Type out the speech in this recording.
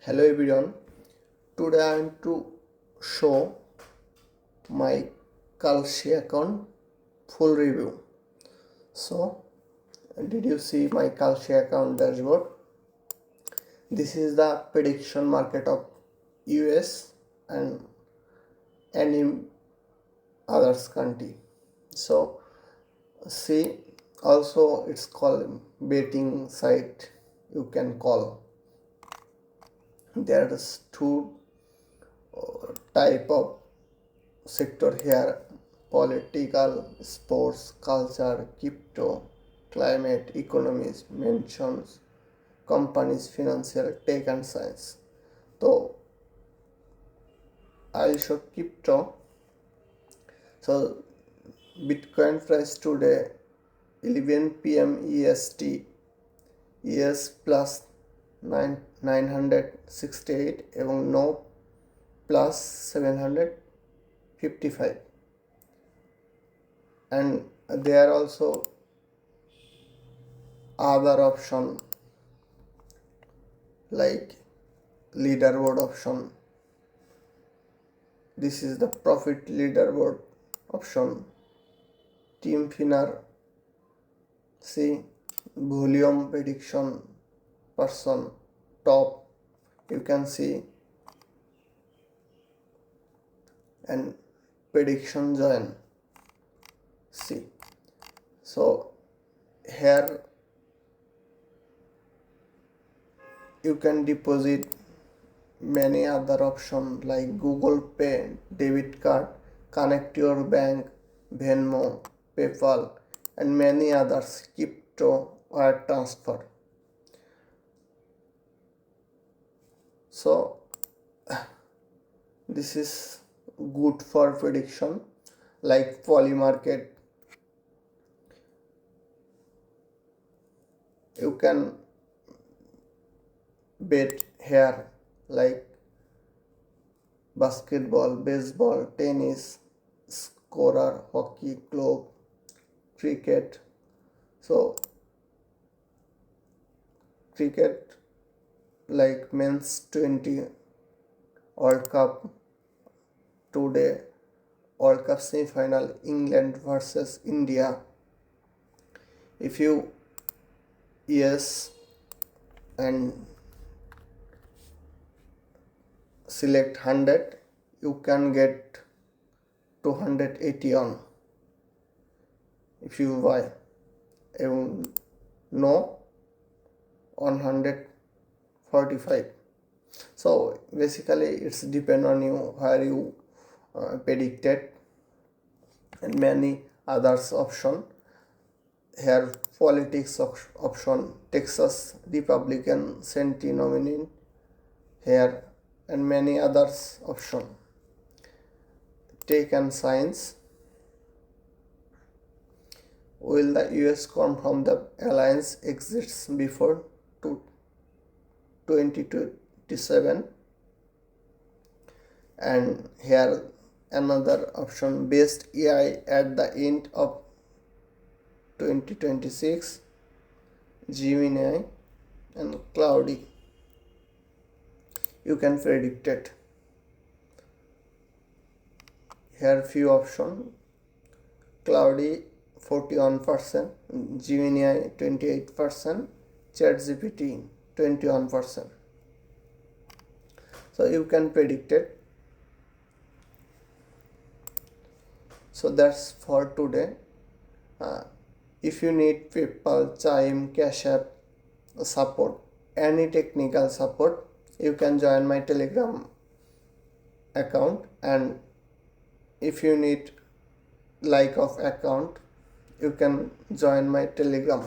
Hello everyone, today I am to show my Kalshi account full review. So, did you see my Kalshi account dashboard? This is the prediction market of US and any others country. So, see, also it's called betting site you can call. There's two type of sector here: political, sports, culture, crypto, climate, economies, mentions, companies, financial, tech and science. So I'll show crypto. So Bitcoin price today 11 p.m. EST ES plus 968 এবং no plus 755, and there are also other option like leaderboard option. This is the profit leaderboard option. Team winner, see volume prediction person top, you can see, and prediction join, see. So here you can deposit many other options like Google Pay, debit card, connect your bank, Venmo, PayPal, and many others, crypto wire transfer. So this is good for prediction like poly market. You can bet here like basketball, baseball, tennis, scorer, hockey, globe, cricket. So cricket like men's 20 World Cup today, World Cup semi-final, England versus India. If you yes and select 100, you can get 280 on. If you buy no 145. So basically it's depend on you where you predicted, and many others option here. Politics option, Texas Republican Senate nominee here, and many others option. Tech and science, will the US confirm the alliance exists before 2027? And here another option, best AI at the end of 2026, Gemini and Cloudy. You can predict it. Here few option, Cloudy 41%, Gemini 28%, ChatGPT 21%. So you can predict it. So that's for today. If you need PayPal, Chime, Cash App support, any technical support, you can join my Telegram account. And if you need like of account, you can join my Telegram.